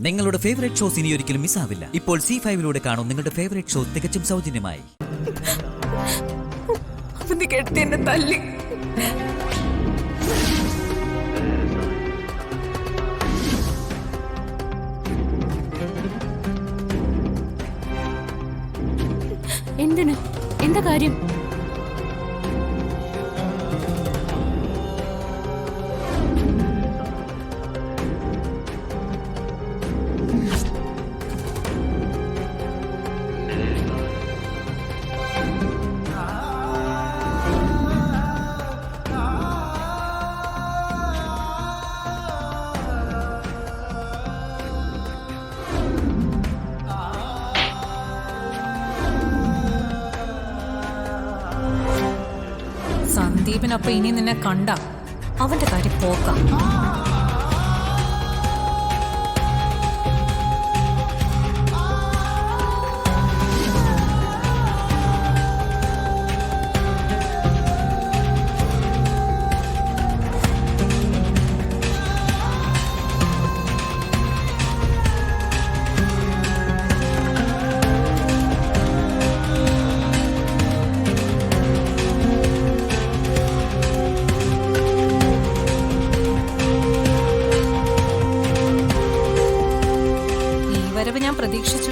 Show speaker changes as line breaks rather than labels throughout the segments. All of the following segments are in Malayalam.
നിങ്ങളുടെ ഫേവറേറ്റ് ഷോസ് ഇനി ഒരിക്കലും മിസ്സാവില്ല. ഇപ്പോൾ C5 കാണും നിങ്ങളുടെ ഫേവറേറ്റ് ഷോ തികച്ചും സൗജന്യമായി.
എന്തിന്? എന്താ കാര്യം?
സന്ദീപിനൊപ്പം ഇനി നിന്നെ കണ്ട അവന്റെ കാര്യം പോക്കാം. ഞാൻ പ്രതീക്ഷിച്ചു.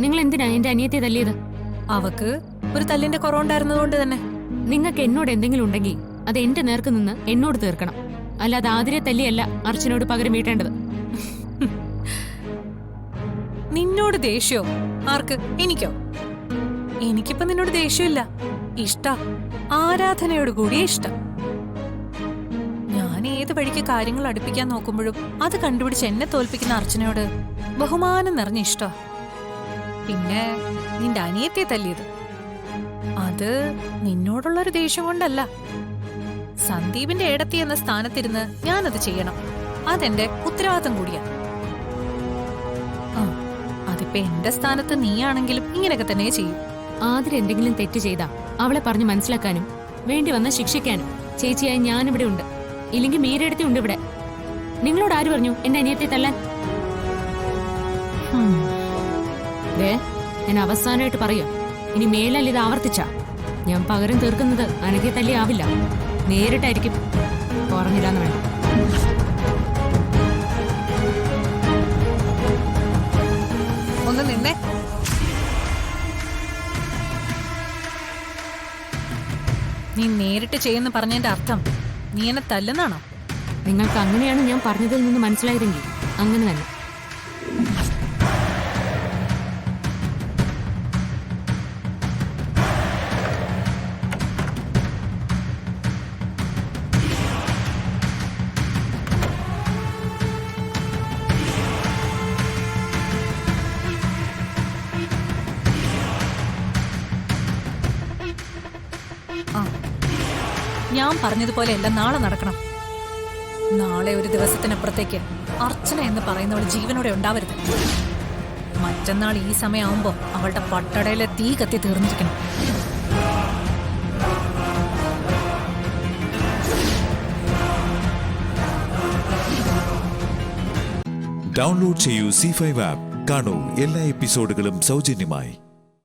നിങ്ങൾ എന്തിനാ എന്റെ അനിയത്തെ തല്ലിയത്?
അവക്ക് ഒരു തല്ലിന്റെ കുറവുണ്ടായിരുന്നതുകൊണ്ട് തന്നെ.
നിങ്ങൾക്ക് എന്നോട് എന്തെങ്കിലും ഉണ്ടെങ്കിൽ അത് എന്റെ നേർക്ക് നിന്ന് എന്നോട് തീർക്കണം. അല്ലാതെ ആതിരെ തല്ലിയല്ല അർച്ചനോട് പകരം വീട്ടേണ്ടത്.
നിന്നോട് ദേഷ്യോ? ആർക്ക്? എനിക്കോ? എനിക്കിപ്പോ നിന്നോട് ദേഷ്യമില്ല, ഇഷ്ട, ആരാധനയോട് കൂടിയ ഇഷ്ടം. ഞാൻ ഏത് വഴിക്ക് കാര്യങ്ങൾ അടുപ്പിക്കാൻ നോക്കുമ്പോഴും അത് കണ്ടുപിടിച്ച് എന്നെ തോൽപ്പിക്കുന്ന അർച്ചനയോട് ബഹുമാനം നിറഞ്ഞ ഇഷ്ട. പിന്നെ നിന്റെ അനിയത്തെ തല്ലിയത് അത് നിന്നോടുള്ളൊരു ദേഷ്യം കൊണ്ടല്ല. സന്ദീപിന്റെ ഏടത്തി എന്ന സ്ഥാനത്തിരുന്ന് ഞാനത് ചെയ്യണം. അതെന്റെ ഉത്തരവാദിത്തം കൂടിയാ. അതിപ്പോ എന്റെ സ്ഥാനത്ത് നീയാണെങ്കിലും ഇങ്ങനെയൊക്കെ തന്നെ ചെയ്യും.
ആതിര എന്തെങ്കിലും തെറ്റ് ചെയ്താ അവളെ പറഞ്ഞു മനസ്സിലാക്കാനും വേണ്ടി വന്ന ശിക്ഷിക്കാനും ചേച്ചിയായി ഞാനിവിടെ ഉണ്ട്. ഇല്ലെങ്കിൽ മീരടുത്തി ഉണ്ട് ഇവിടെ. നിങ്ങളോട് ആര് പറഞ്ഞു എന്റെ അനിയത്തെ തല്ലാൻ? ഞാൻ അവസാനമായിട്ട് പറയാ, ഇനി മേലല്ല ഇത് ആവർത്തിച്ച ഞാൻ പകരം തീർക്കുന്നത് അനഘയെ തല്ലി ആവില്ല, നേരിട്ടായിരിക്കും. പറഞ്ഞില്ലാന്ന് വേണം.
ഒന്ന് നിന്നെ. നീ നേരിട്ട് ചെയ്യുന്ന പറഞ്ഞതിന്റെ അർത്ഥം നീ എന്നെ തല്ലുന്നാണോ?
നിങ്ങൾക്ക് അങ്ങനെയാണ് ഞാൻ പറഞ്ഞതിൽ നിന്ന് മനസ്സിലായതെങ്കിൽ അങ്ങനെ തന്നെ.
ഞാൻ പറഞ്ഞതുപോലെ എല്ലാം നാളെ നടക്കണം. നാളെ ഒരു ദിവസത്തിനപ്പുറത്തേക്ക് അർച്ചന എന്ന് പറയുന്നവൾ ജീവനോടെ ഉണ്ടാവരുത്. മറ്റന്നാൾ ഈ സമയമാവുമ്പോ അവളുടെ പട്ടടയിലെ തീ കത്തി തീർന്നിരിക്കണം.
ഡൗൺലോഡ് ചെയ്യൂ C5 ആപ്പ്. കാണൂ എല്ലാ എപ്പിസോഡുകളും സൗജന്യമായി.